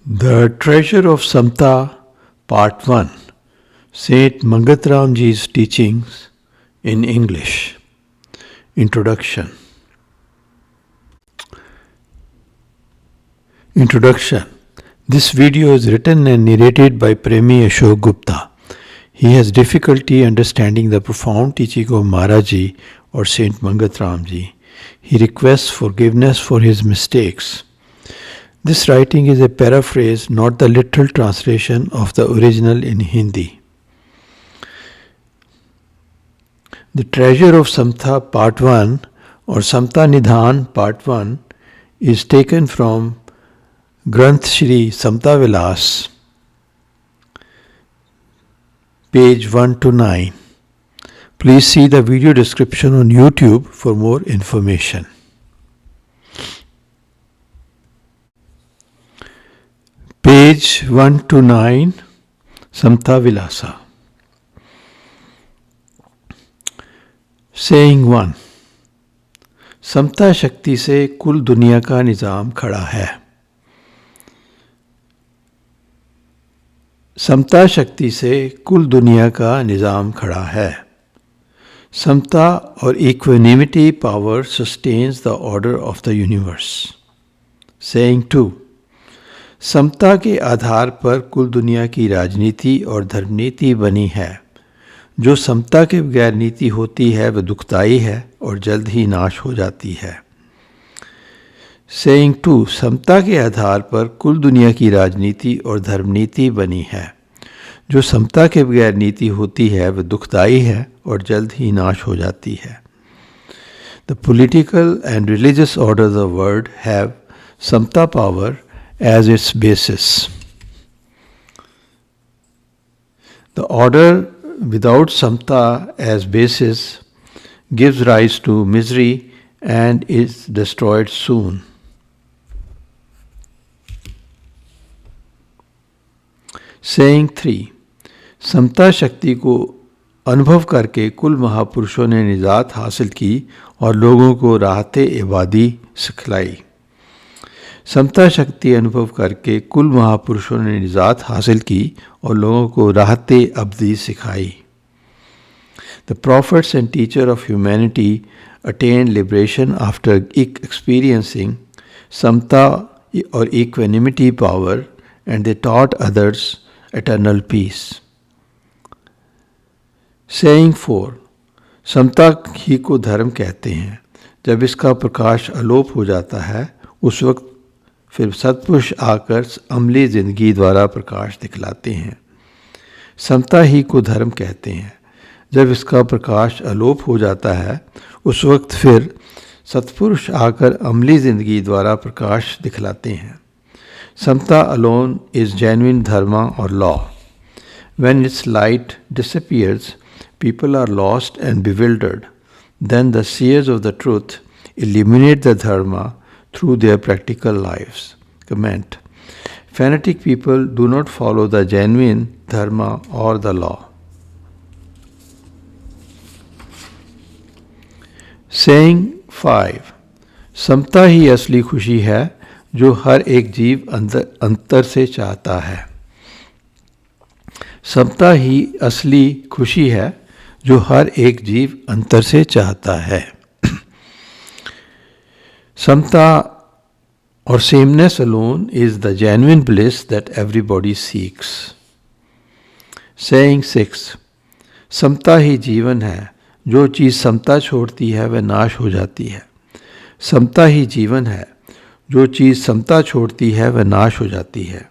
The Treasure of Samta, Part 1, Saint Mangatramji's Teachings in English. Introduction. This video is written and narrated by Premi Ashok Gupta. He has difficulty understanding the profound teaching of Maharaji or Saint Mangatramji. He requests forgiveness for his mistakes. This writing is a paraphrase, not the literal translation of the original in Hindi. The Treasure of Samta Part 1 or Samta Nidhan Part 1 is taken from Granth Shri Samta Vilas, page 1 to 9. Please see the video description on YouTube for more information. Page 1 to 9, Samta Vilasa. Saying 1. समता शक्ति से कुल दुनिया का निज़ाम खड़ा है. समता शक्ति से कुल दुनिया का निज़ाम खड़ा है. समता और equanimity power sustains the order of the universe. Saying 2. समता के आधार पर कुल दुनिया की राजनीति और धर्मनीति बनी है. जो समता के बगैर नीति होती है वह दुखदायी है और जल्द ही नाश हो जाती है. Saying 2. समता के आधार पर कुल दुनिया की राजनीति और धर्मनीति बनी है. जो समता के बगैर नीति होती है वह दुखदायी है और जल्द ही नाश हो जाती है. The political and religious orders of the world have Samta power as its basis. The order without samta as basis gives rise to misery and is destroyed soon. Saying 3. समता शक्ति को अनुभव करके कुल महापुरुषों ने निजात हासिल की और लोगों को राहते इबादी सिखलाई. समता शक्ति अनुभव करके कुल महापुरुषों ने निजात हासिल की और लोगों को राहते अब्दी सिखाई. The prophets and teacher of humanity attained liberation after experiencing samta or equanimity power, and they taught others eternal peace. Saying 4. समता ही को धर्म कहते हैं. जब इसका प्रकाश अलोप हो जाता है उस वक्त फिर सत्पुरुष आकर अमली जिंदगी द्वारा प्रकाश दिखलाते हैं. समता ही को धर्म कहते हैं. जब इसका प्रकाश अलोप हो जाता है उस वक्त फिर सत्पुरुष आकर अमली जिंदगी द्वारा प्रकाश दिखलाते हैं. समता अलोन इज जेन्युइन धर्मा और law. When its light disappears, people are lost and bewildered. Then the seers of the truth illuminate the dharma through their practical lives. Comment. Fanatic people do not follow the genuine dharma or the law. Saying 5. समता ही असली खुशी है जो हर एक जीव अंतर से चाहता है. समता ही असली खुशी है जो हर एक जीव अंतर से चाहता है. समता or sameness alone is the genuine bliss that everybody seeks. Saying 6. समता ही जीवन है. जो चीज़ समता छोड़ती है वह नाश हो जाती है. समता ही जीवन है. जो चीज़ समता छोड़ती है वह नाश हो जाती है.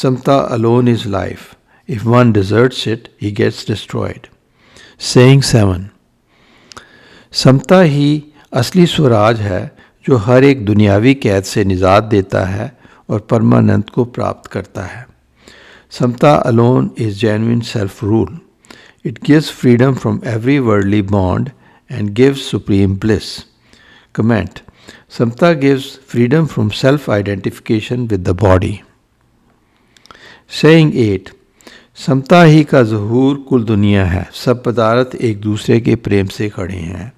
समता alone is life. If one deserts it, he gets destroyed. Saying 7. समता ही असली स्वराज है जो हर एक दुनियावी कैद से निजात देता है और परमानंद को प्राप्त करता है. Samata alone is genuine self rule. It gives freedom from every worldly bond and gives supreme bliss. Comment. Samata gives freedom from self identification with the body. Saying 8. Samata ही का ज़हूर कुल दुनिया है. सब पदार्थ एक दूसरे के प्रेम से खड़े हैं.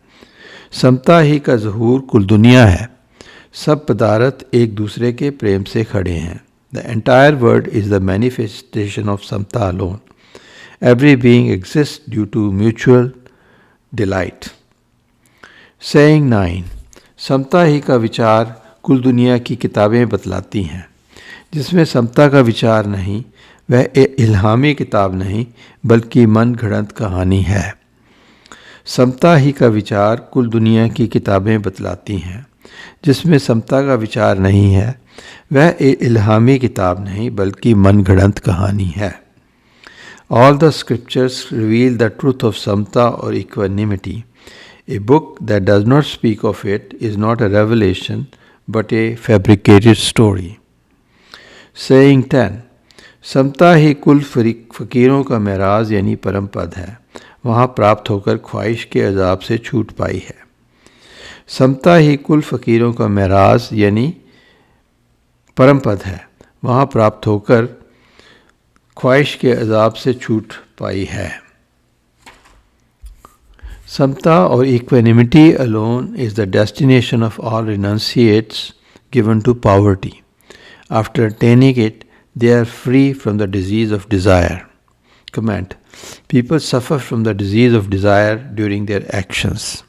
समता ही का ज़हूर कुल दुनिया है. सब पदार्थ एक दूसरे के प्रेम से खड़े हैं. The entire world is the manifestation of Samta alone. Every being exists due to mutual delight. Saying 9. समता ही का विचार कुल दुनिया की किताबें बतलाती हैं. जिसमें समता का विचार नहीं, वह इल्हामी किताब नहीं बल्कि मन घड़ंत कहानी है. समता ही का विचार कुल दुनिया की किताबें बतलाती हैं. जिसमें समता का विचार नहीं है, वह इल्हामी किताब नहीं बल्कि मन घड़ंत कहानी है. All the scriptures reveal the truth of samta or equanimity. A book that does not speak of it is not a revelation but a fabricated story. Saying 10. समता ही कुल फ़कीरों का मेराज यानी परम पद है. वहाँ प्राप्त होकर ख्वाहिश के अजाब से छूट पाई है. समता ही कुल फ़कीरों का मेराज यानी परम पद है. वहाँ प्राप्त होकर ख्वाहिश के अजाब से छूट पाई है. समता और equanimity alone is the destination of all renunciates given to poverty. After attaining it, they are free from the disease of desire. Comment. People suffer from the disease of desire during their actions.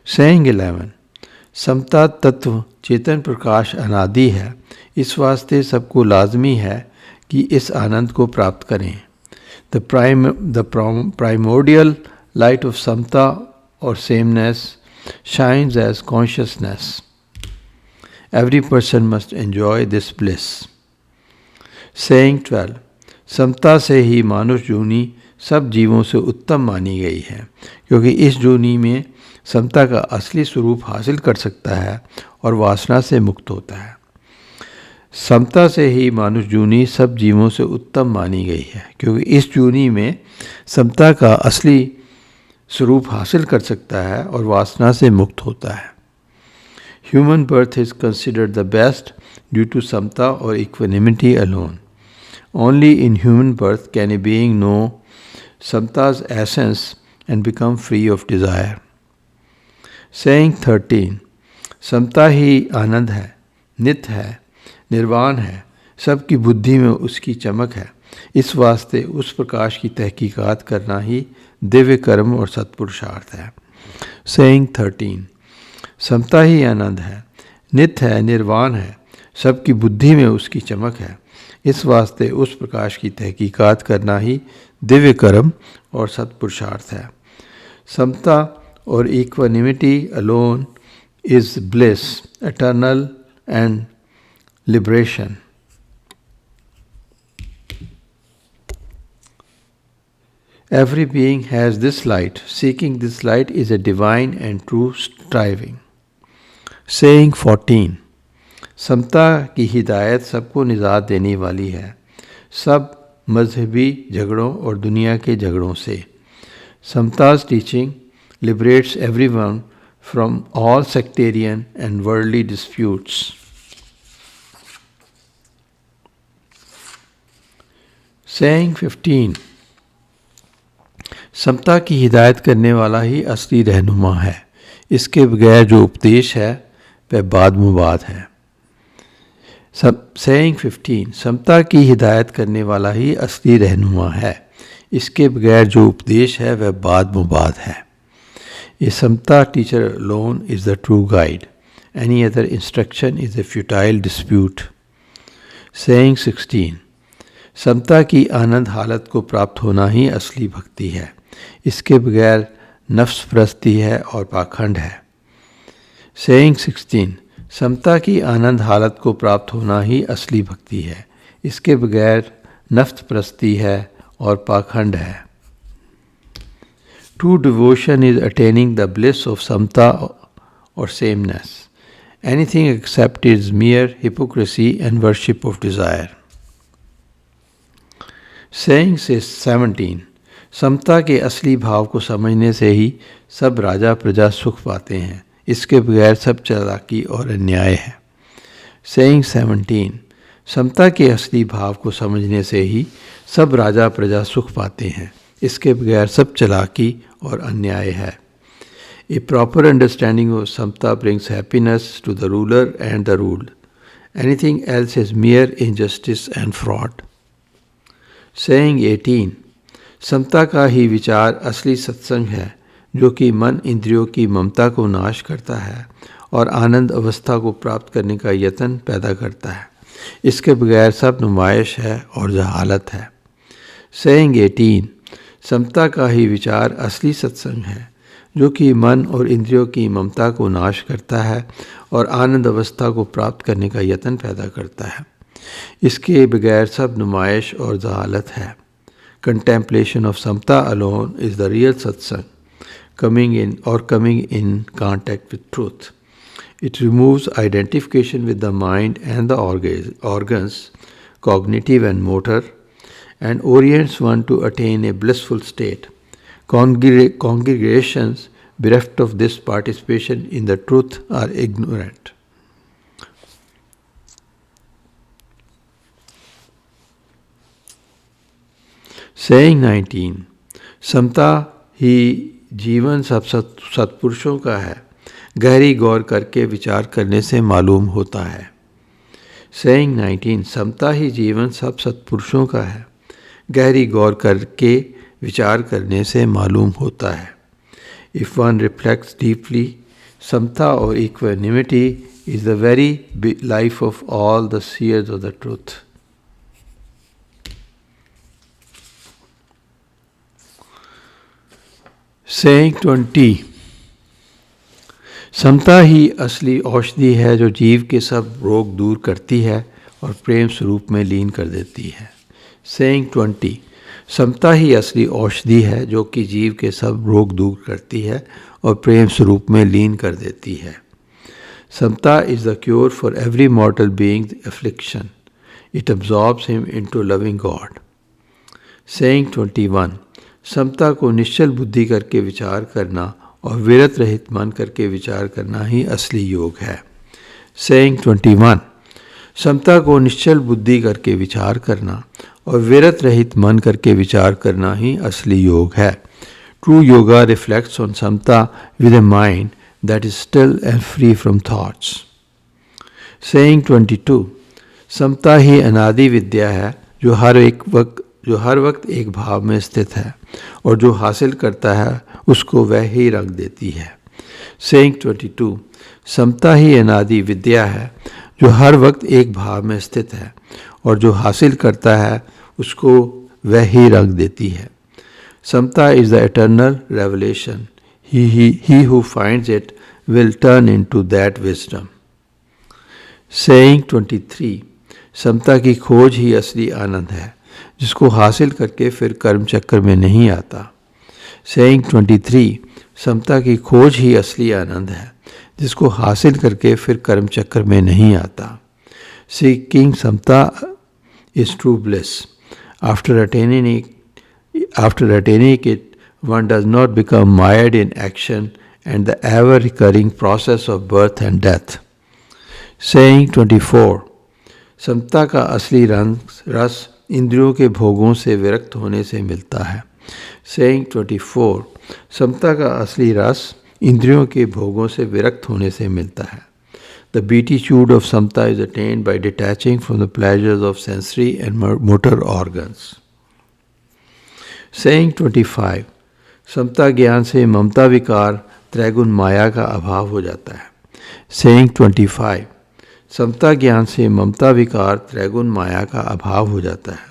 Saying 11. समता तत्व चेतन प्रकाश अनादि है. इस वास्ते सबको लाजमी है कि इस आनंद को प्राप्त करें. The primordial light of samta or sameness shines as consciousness. Every person must enjoy this bliss. Saying 12. समता से ही मानुष जूनी सब जीवों से उत्तम मानी गई है, क्योंकि इस जूनी में समता का असली स्वरूप हासिल कर सकता है और वासना से मुक्त होता है. समता से ही मानुष जूनी सब जीवों से उत्तम मानी गई है, क्योंकि इस जूनी में समता का असली स्वरूप हासिल कर सकता है और वासना से मुक्त होता है. Human birth is considered the best due to samta or equanimity alone. Only in human birth can a being know samta's essence and become free of desire. Saying 13. समता ही आनंद है, नित्य है, निर्वाण है, सबकी बुद्धि में उसकी चमक है. इस वास्ते उस प्रकाश की तहकीकात करना ही दिव्य कर्म और सत्पुरुषार्थ है. Saying 13. समता ही आनंद है, नित्य है, निर्वाण है, सबकी बुद्धि में उसकी चमक है. इस वास्ते उस प्रकाश की तहकीकात करना ही दिव्य कर्म और सत्पुरुषार्थ है. समता और equanimity alone is bliss, eternal and liberation. Every being has this light. Seeking this light is a divine and true striving. Saying 14. समता की हिदायत सबको निजात देने वाली है, सब मजहबी झगड़ों और दुनिया के झगड़ों से. समता's teaching liberates everyone from all sectarian and worldly disputes. Saying 15. समता की हिदायत करने वाला ही असली रहनुमा है. इसके बगैर जो उपदेश है वह बाद मुबाद है. Saying 15. समता की हिदायत करने वाला ही असली रहनुमा है. इसके बगैर जो उपदेश है वह बाद मुबाद है. A samta teacher alone is the true guide. Any other instruction is a futile dispute. Saying 16. समता की आनंद हालत को प्राप्त होना ही असली भक्ति है. इसके बगैर नफ्स परस्ती है और पाखंड है. Saying 16. समता की आनंद हालत को प्राप्त होना ही असली भक्ति है. इसके बगैर नफ्स परस्ती है और पाखंड है. True devotion is attaining the bliss of samta or sameness. Anything except is mere hypocrisy and worship of desire. Saying 17. समता के असली भाव को समझने से ही सब राजा प्रजा सुख पाते हैं. इसके बगैर सब चालाकी और अन्याय है. Saying 17. समता के असली भाव को समझने से ही सब राजा प्रजा सुख पाते हैं. इसके बगैर सब चालाकी और अन्याय है. A proper understanding of samta brings happiness to the ruler and the ruled. Anything else is mere injustice and fraud. Saying 18. समता का ही विचार असली सत्संग है, जो कि मन इंद्रियों की ममता को नाश करता है और आनंद अवस्था को प्राप्त करने का यत्न पैदा करता है. इसके बगैर सब नुमाइश है और जहालत है. Saying 18. समता का ही विचार असली सत्संग है, जो कि मन और इंद्रियों की ममता को नाश करता है और आनंद अवस्था को प्राप्त करने का यत्न पैदा करता है. इसके बगैर सब नुमाइश और जहालत है. Contemplation of samta alone is the real satsang, coming in contact with truth. It removes identification with the mind and the organs, cognitive and motor, and orients one to attain a blissful state. Congregations bereft of this participation in the truth are ignorant. Saying 19. समता ही जीवन सब सत्पुरुषों का है, गहरी गौर करके विचार करने से मालूम होता है. Saying 19. समता ही जीवन सब सत्पुरुषों का है, गहरी गौर करके विचार करने से मालूम होता है. If one reflects deeply, समता और equanimity is the very life of all the seers of the truth. Saying 20. समता ही असली औषधि है, जो जीव के सब रोग दूर करती है और प्रेम स्वरूप में लीन कर देती है. Saying 20. समता ही असली औषधि है, जो कि जीव के सब रोग दूर करती है और प्रेम स्वरूप में लीन कर देती है. समता is the cure for every mortal being's affliction. It absorbs him into loving God. Saying 21. समता को निश्चल बुद्धि करके विचार करना और विरत रहित मन करके विचार करना ही असली योग है. Saying 21. समता को निश्चल बुद्धि करके विचार करना और विरत रहित मन करके विचार करना ही असली योग है. True yoga reflects on samta with a mind that is still and free from thoughts. Saying 22. समता ही अनादि विद्या है, जो हर वक्त एक भाव में स्थित है और जो हासिल करता है उसको वह ही रंग देती है. Saying 22. समता ही अनादि विद्या है, जो हर वक्त एक भाव में स्थित है और जो हासिल करता है उसको वह ही रंग देती है. Samta is the eternal revelation. He who finds it will turn into that wisdom. Saying 23. समता की खोज ही असली आनंद है, जिसको हासिल करके फिर कर्म चक्र में नहीं आता. Saying 23. समता की खोज ही असली आनंद है, जिसको हासिल करके फिर कर्म चक्र में नहीं आता. Seeking samta is true bliss. After attaining it, one does not become mired in action and the ever-recurring process of birth and death. Saying 24. समता का असली रस इंद्रियों के भोगों से विरक्त होने से मिलता है. Saying 24. समता का असली रस इंद्रियों के भोगों से विरक्त होने से मिलता है. The beatitude of samta is attained by detaching from the pleasures of sensory and motor organs. Saying 25. समता ज्ञान से ममता विकार त्रैगुण माया का अभाव हो जाता है. Saying 25. समता ज्ञान से ममता विकार त्रैगुण माया का अभाव हो जाता है.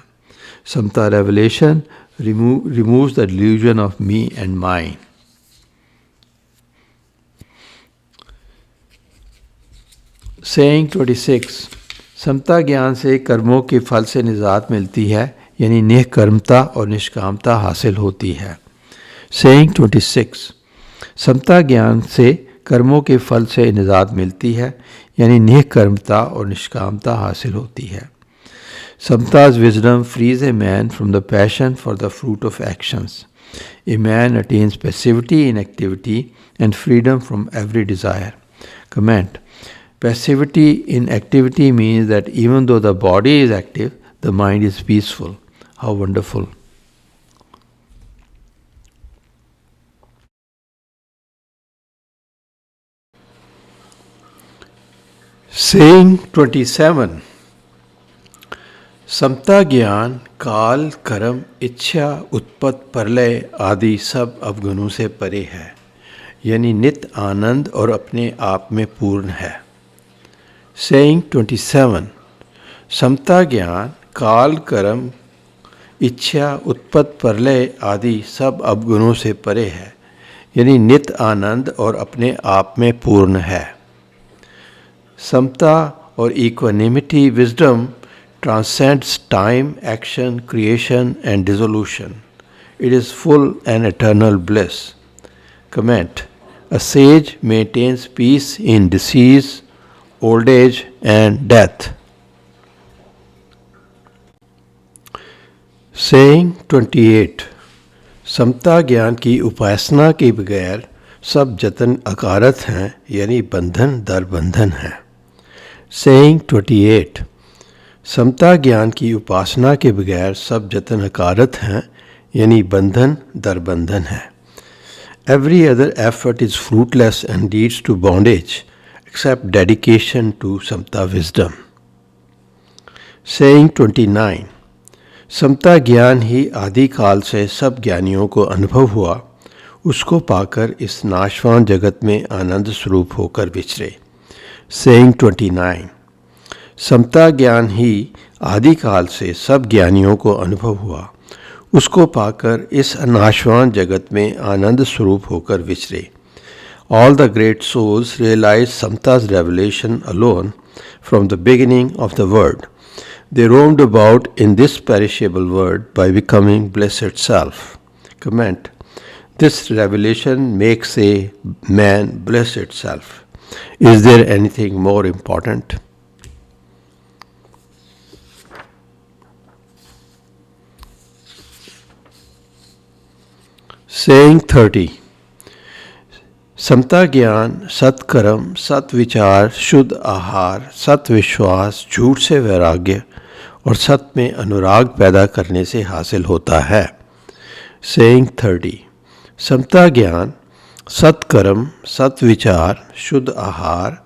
समता revelation removes the delusion of me and mine. Saying 26. समता ज्ञान से कर्मों के फल से निजात मिलती है, यानी निष्कर्मता और निष्कामता हासिल होती है. Saying 26. समता ज्ञान से कर्मों के फल से निजात मिलती है, यानी निष्कर्मता और निष्कामता हासिल होती है. Samta's wisdom frees a man from the passion for the fruit of actions. A man attains passivity in activity and freedom from every desire. Comment. Passivity in activity means that even though the body is active, the mind is peaceful. How wonderful. Saying 27. समता ज्ञान काल कर्म इच्छा उत्पत्ति प्रलय आदि सब अवगुणों से परे है, यानी नित्य आनंद और अपने आप में पूर्ण है. Saying 27. समता ज्ञान काल कर्म इच्छा उत्पत्ति प्रलय आदि सब अवगुणों से परे है, यानी नित्य आनंद और अपने आप में पूर्ण है. समता और equanimity wisdom transcends time, action, creation and dissolution. It is full and eternal bliss. Comment. A sage maintains peace in disease, old age and death. Saying 28. समता ज्ञान की उपासना के बगैर सब जतन अकारत हैं, यानी बंधन दर बंधन है. Saying 28. समता ज्ञान की उपासना के बगैर सब जतन अकारत हैं, यानी बंधन दर बंधन है. Every other effort is fruitless and leads to bondage except dedication to Samta wisdom. Saying 29. समता ज्ञान ही आदि काल से सब ज्ञानियों को अनुभव हुआ, उसको पाकर इस नाशवान जगत में आनंद स्वरूप होकर विचरे. Saying 29. समता ज्ञान ही आदि काल से सब ज्ञानियों को अनुभव हुआ, उसको पाकर इस नाशवान जगत में आनंद स्वरूप होकर विचरे. All the great souls realized Samta's revelation alone from the beginning of the world. They roamed about in this perishable world by becoming bliss itself. Comment. This revelation makes a man bliss itself. Is there anything more important? Saying 30. समता ज्ञान सत्कर्म सत्विचार शुद्ध आहार सत्विश्वास झूठ से वैराग्य और सत्य में अनुराग पैदा करने से हासिल होता है. Saying 30. समता ज्ञान सत्कर्म सत्विचार शुद्ध आहार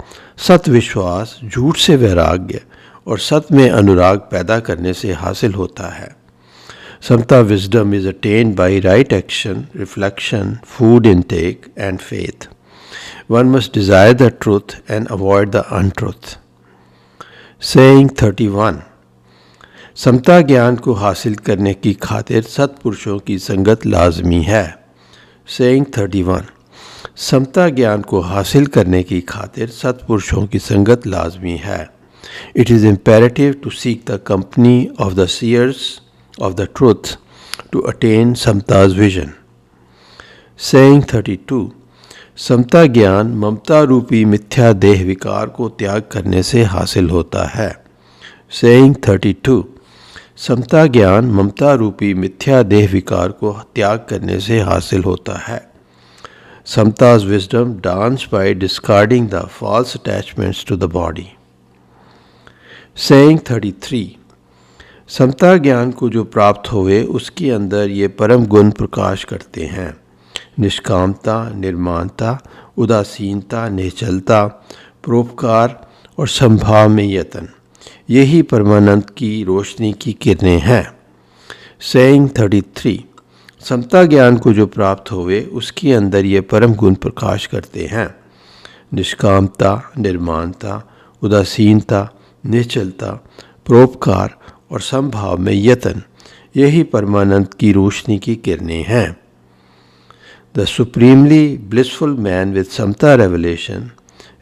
सत्विश्वास झूठ से वैराग्य और सत्य में अनुराग पैदा करने से हासिल होता है. Samta wisdom is attained by right action, reflection, food intake and faith. One must desire the truth and avoid the untruth. Saying 31. समता ज्ञान को हासिल करने की खातिर सत्पुरुषों की संगत लाजमी है. Saying 31. समता ज्ञान को हासिल करने की खातिर सत्पुरुषों की संगत लाजमी है. It is imperative to seek the company of the seers of the truth to attain Samta's vision. Saying 32. समता ज्ञान ममता रूपी मिथ्या देह विकार को त्याग करने से हासिल होता है. Saying 32. समता ज्ञान ममता रूपी मिथ्या देह विकार को त्याग करने से हासिल होता है. Samta's wisdom dawns by discarding the false attachments to the body. Saying 33. समता ज्ञान को जो प्राप्त होवे उसके अंदर ये परम गुण प्रकाश करते हैं. निष्कामता, निर्माणता, उदासीनता, निश्चलता, परोपकार और संभाव में यतन, यही परमानंद की रोशनी की किरणें हैं. Saying 33. समता ज्ञान को जो प्राप्त होवे उसके अंदर ये परम गुण प्रकाश करते हैं. निष्कामता, निर्माणता, उदासीनता, निश्चलता, परोपकार और संभाव में यतन, यही परमानंद की रोशनी की किरणें हैं. The supremely blissful man with Samta revelation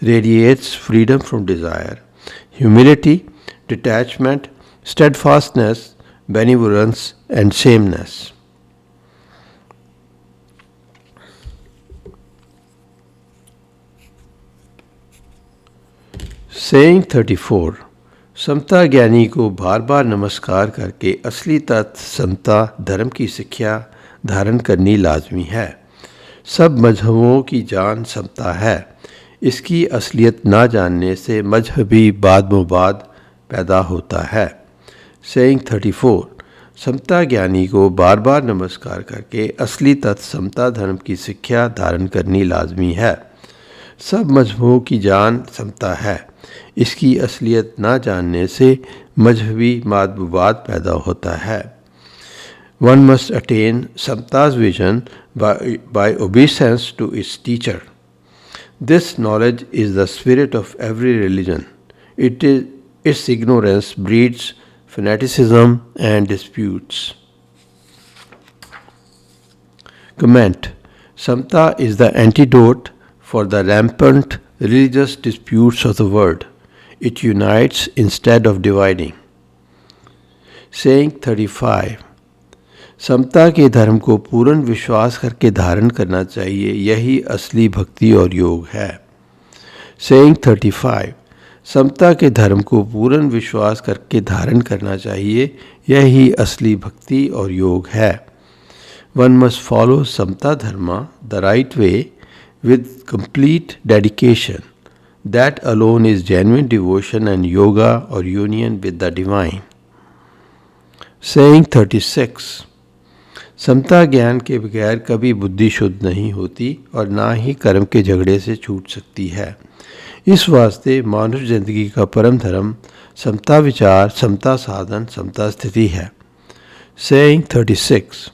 radiates freedom from desire, humility, detachment, steadfastness, benevolence and sameness. Saying 34. समता ज्ञानी को बार बार नमस्कार करके असली तत्व समता धर्म की शिक्षा धारण करनी लाजमी है. सब मजहबों की जान समता है. इसकी असलियत ना जानने से मजहबी बाद पैदा होता है. Saying 34. समता ज्ञानी को बार बार नमस्कार करके असली तत्व समता धर्म की शिक्षा धारण करनी लाजमी है. सब मजहबों की जान समता है। इसकी असलियत ना जानने से मजहबी मादबूबात पैदा होता है। One must attain Samta's vision by obeisance to its teacher. This knowledge is the spirit of every religion. Its ignorance breeds fanaticism and disputes. Comment. Samta is the antidote for the rampant religious disputes of the world. It unites instead of dividing. Saying 35. समता के धर्म को पूर्ण विश्वास करके धारण करना चाहिए, यही असली भक्ति और योग है। सेइंग 35। समता के धर्म को पूर्ण विश्वास करके धारण करना चाहिए, यही असली भक्ति और योग है। One must follow samata dharma the right way with complete dedication. That alone is genuine devotion and yoga or union with the divine. Saying 36। Samata ज्ञान के बगैर कभी बुद्धि शुद्ध नहीं होती और ना ही कर्म के झगड़े से छूट सकती है। इस वास्ते मानुष जिंदगी का परम धर्म समता विचार, समता साधन, समता स्थिति है। सेइंग 36।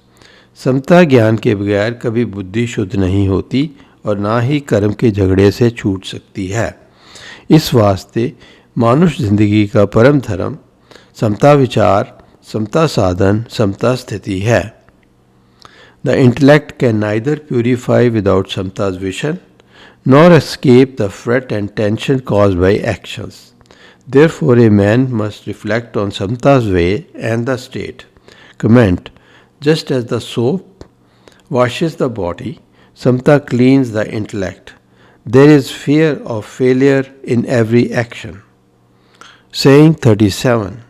समता ज्ञान के बगैर कभी बुद्धि शुद्ध नहीं होती और ना ही कर्म के झगड़े से छूट सकती है। इस वास्ते मानुष जिंदगी का परम धर्म समता विचार, समता साधन, समता स्थिति है। The intellect can neither purify without Samta's vision, nor escape the fret and tension caused by actions. Therefore, a man must reflect on Samta's way and the state. Comment. Just as the soap washes the body, Samta cleans the intellect. There is fear of failure in every action. Saying 37.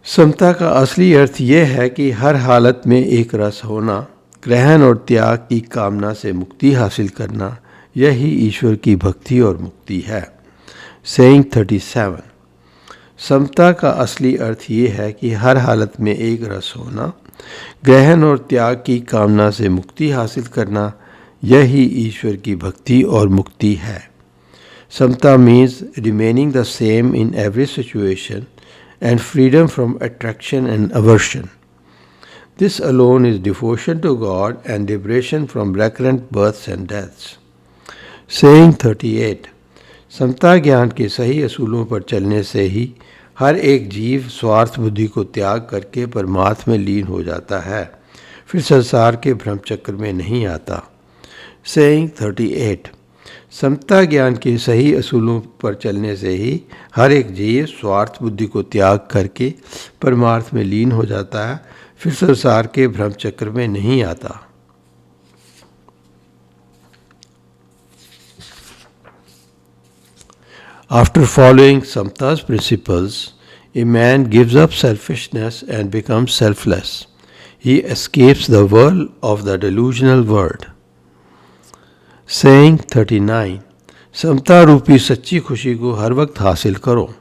समता का असली अर्थ यह है कि हर हालत में एक रस होना, ग्रहण और त्याग की कामना से मुक्ति हासिल करना, यही ईश्वर की भक्ति और मुक्ति है। सेइंग 37। समता का असली अर्थ ये है कि हर हालत में एक रस होना, ग्रहण और त्याग की कामना से मुक्ति हासिल करना, यही ईश्वर की भक्ति और मुक्ति है। Samata means remaining the same in every situation and freedom from attraction and aversion. This alone is devotion to God and liberation from recurrent births and deaths. Saying 38. समता ज्ञान के सही असूलों पर चलने से ही हर एक जीव स्वार्थ बुद्धि को त्याग करके परमात्मा में लीन हो जाता है, फिर संसार के भ्रम चक्र में नहीं आता। Saying 38. समता ज्ञान के सही असूलों पर चलने से ही हर एक जीव स्वार्थ बुद्धि को त्याग करके परमार्थ में लीन हो जाता है, फिर संसार के भ्रम चक्र में नहीं आता। After following Samta's principles, a man gives up selfishness and becomes selfless. He escapes the whirl of the delusional world. Saying 39. समता रूपी सच्ची खुशी को हर वक्त हासिल करो।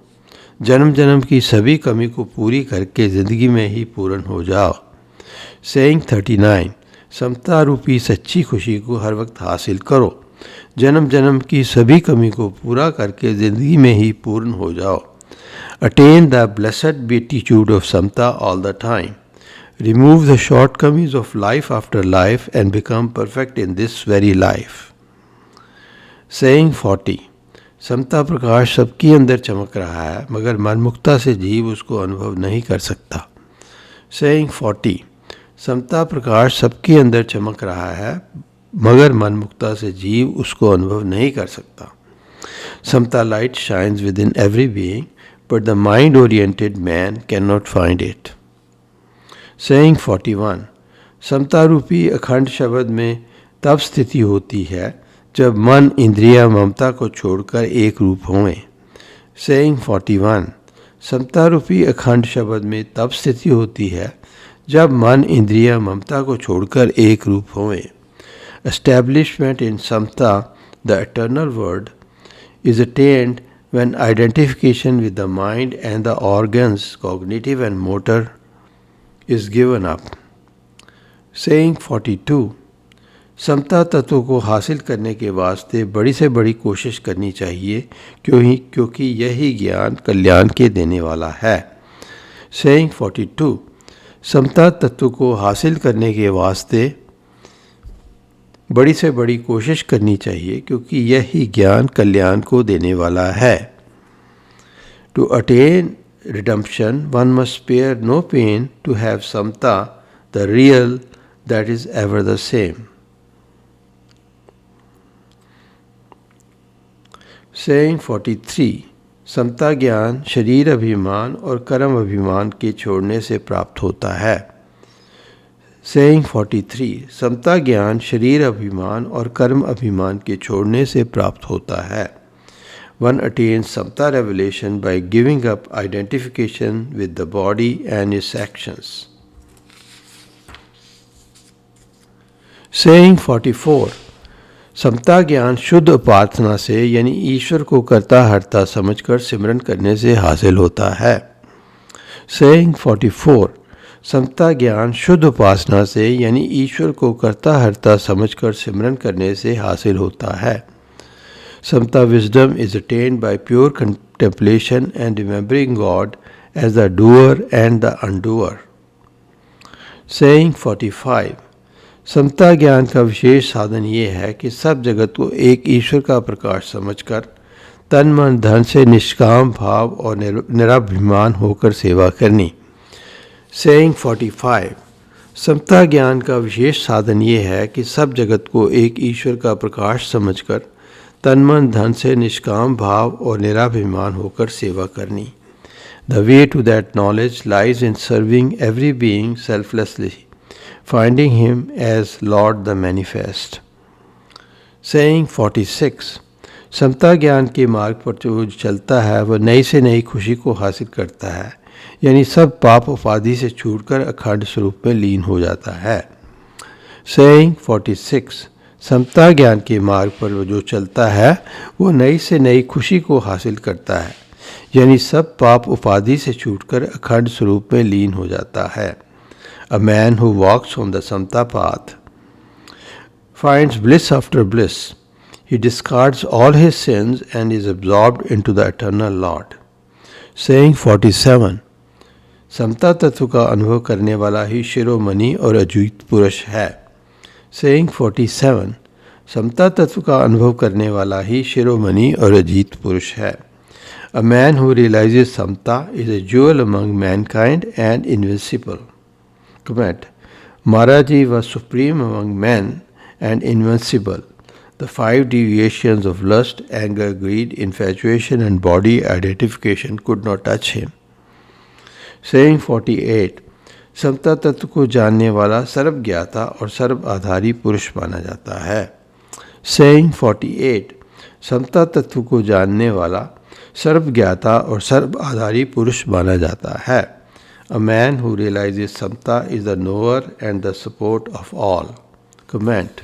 जन्म जन्म की सभी कमी को पूरी करके ज़िंदगी में ही पूर्ण हो जाओ। Saying 39. समता रूपी सच्ची खुशी को हर वक्त हासिल करो। जन्म जन्म की सभी कमी को पूरा करके ज़िंदगी में ही पूर्ण हो जाओ। Attain the blessed beatitude of Samta all the time. Remove the shortcomings of life after life and become perfect in this very life. Saying 40. समता प्रकाश सबके अंदर चमक रहा है, मगर मनमुक्ता से जीव उसको अनुभव नहीं कर सकता। Saying 40. समता प्रकाश सबके अंदर चमक रहा है, मगर मनमुक्ता से जीव उसको अनुभव नहीं कर सकता। समता light shines within every being, but the mind-oriented man cannot find it. Saying 41. समता रूपी अखंड शब्द में तब स्थिति होती है जब मन इंद्रिया ममता को छोड़कर एक रूप होवें। Saying 41. समता रूपी अखंड शब्द में तब स्थिति होती है जब मन इंद्रिया ममता को छोड़कर एक रूप होवें। Establishment in Samta, the eternal word, is attained when identification with the mind and the organs, cognitive and motor, is given up. Saying 42. समता तत्व को हासिल करने के वास्ते बड़ी से बड़ी कोशिश करनी चाहिए क्योंकि यही ज्ञान कल्याण के देने वाला है। सेइंग 42। समता तत्व को हासिल करने के वास्ते बड़ी से बड़ी कोशिश करनी चाहिए क्योंकि यही ज्ञान कल्याण को देने वाला है। To attain redemption, one must spare no pain to have samta, the real that is ever the same. Saying 43. समता ज्ञान शरीर अभिमान और कर्म अभिमान के छोड़ने से प्राप्त होता है। Saying 43. समता ज्ञान शरीर अभिमान और कर्म अभिमान के छोड़ने से प्राप्त होता है। One attains samta revelation by giving up identification with the body and its actions. Saying 44. समता ज्ञान शुद्ध उपासना से यानी ईश्वर को कर्ता हर्ता समझकर सिमरन करने से हासिल होता है। Saying 44. समता ज्ञान शुद्ध उपासना से यानी ईश्वर को कर्ता हर्ता समझकर सिमरन करने से हासिल होता है। Samta wisdom is attained by pure contemplation and remembering God as the doer and the undoer. Saying 45. समता ज्ञान का विशेष साधन ये है कि सब जगत को एक ईश्वर का प्रकाश समझकर तन मन धन से निष्काम भाव और निराभिमान होकर सेवा करनी। Saying 45. समता ज्ञान का विशेष साधन ये है कि सब जगत को एक ईश्वर का प्रकाश समझकर तन मन धन से निष्काम भाव और निराभिमान होकर सेवा करनी। The way to that knowledge lies in serving every being selflessly, finding him as Lord the Manifest. Saying 46. समता ज्ञान के मार्ग पर जो चलता है वह नई से नई खुशी को हासिल करता है, यानी सब पाप उपाधि से छूटकर अखंड स्वरूप में लीन हो जाता है। Saying 46. समता ज्ञान के मार्ग पर जो चलता है वो नई से नई खुशी को हासिल करता है, यानी सब पाप उपाधि से छूटकर अखंड स्वरूप में लीन हो जाता है। A man who walks on the samta path finds bliss after bliss. He discards all his sins and is absorbed into the eternal Lord. Saying 47. समता तत्व का अनुभव करने वाला ही शिरोमणि और अद्वैत पुरुष है। Saying 47. समता तत्व का अनुभव करने वाला ही शिरोमणि और अजीत पुरुष है। A man who realizes samta is a jewel among mankind and invincible. Comment. Maharaji was supreme among men and invincible. The 5 deviations of lust, anger, greed, infatuation and body identification could not touch him. Saying 48. समता तत्व को जानने वाला सर्वज्ञाता और सर्व आधारी पुरुष माना जाता है। Saying 48. समता तत्व को जानने वाला सर्वज्ञाता और सर्व आधारी पुरुष माना जाता है। A man who realizes samta is the knower and the support of all. Comment.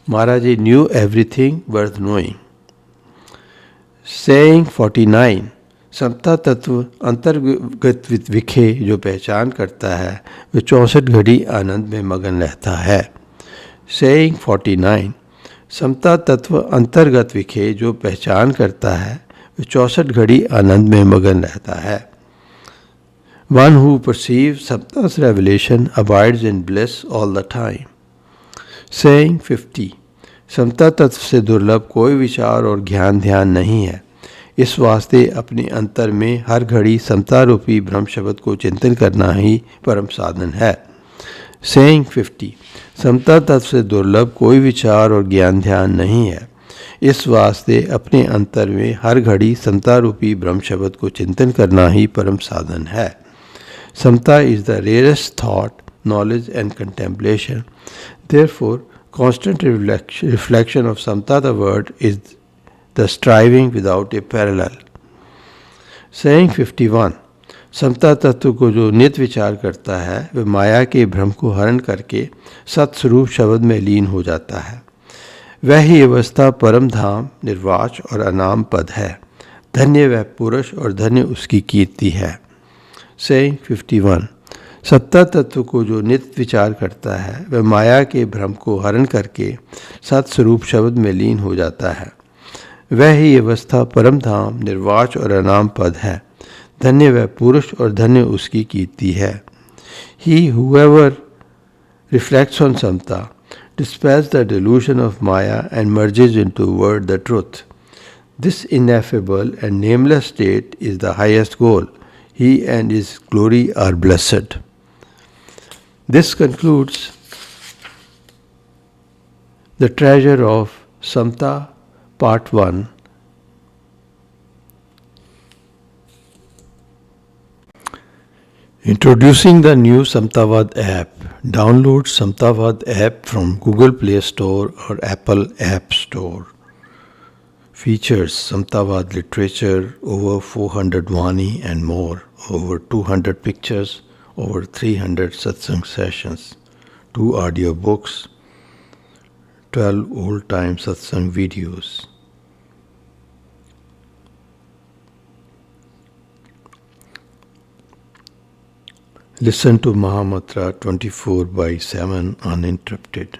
Maharaji knew everything worth knowing. Saying 49. समता तत्व अंतर्गत विखे जो पहचान करता है वह 64 घड़ी आनंद में मगन रहता है। Saying 49. समता तत्व अंतर्गत विखे जो पहचान करता है वह 64 घड़ी आनंद में मगन रहता है। One who perceives samta's revelation abides in bliss all the time. Saying 50. समता तत्व से दुर्लभ कोई विचार और ज्ञान ध्यान नहीं है, इस वास्ते अपने अंतर में हर घड़ी समता रूपी ब्रह्म शब्द को चिंतन करना ही परम साधन है। Saying 50. समता तत्व से दुर्लभ कोई विचार और ज्ञान ध्यान नहीं है, इस वास्ते अपने अंतर में हर घड़ी समता रूपी ब्रह्म शब्द को चिंतन करना ही परम साधन है। Samata is the rarest thought, knowledge and contemplation. Therefore, constant reflection of samta the word is the striving without a parallel. Saying 51. समता तत्व को जो नित विचार करता है वह माया के भ्रम को हरण करके सत्स्वरूप शब्द में लीन हो जाता है। वह ही अवस्था परम धाम, निर्वाच और अनाम पद है। धन्य वह पुरुष और धन्य उसकी कीर्ति है। Saying 51. सत्ता तत्व को जो नित्य विचार करता है वह माया के भ्रम को हरण करके सत्स्वरूप शब्द में लीन हो जाता है। वह ही अवस्था परम धाम, निर्वाच और अनाम पद है। धन्य वह पुरुष और धन्य उसकी कीर्ति है। He whoever reflects on samta dispels the delusion of Maya and merges into word the truth. This ineffable and nameless state is the highest goal. He and his glory are blessed. This concludes the treasure of Samta Part 1. Introducing the new Samtavad app. Download Samtavad app from Google Play Store or Apple App Store. Features Samtavad literature, over 400 Vani and more, over 200 pictures, over 300 satsang sessions, 2 audio books, 12 old-time satsang videos. Listen to Mahamatra 24/7 uninterrupted.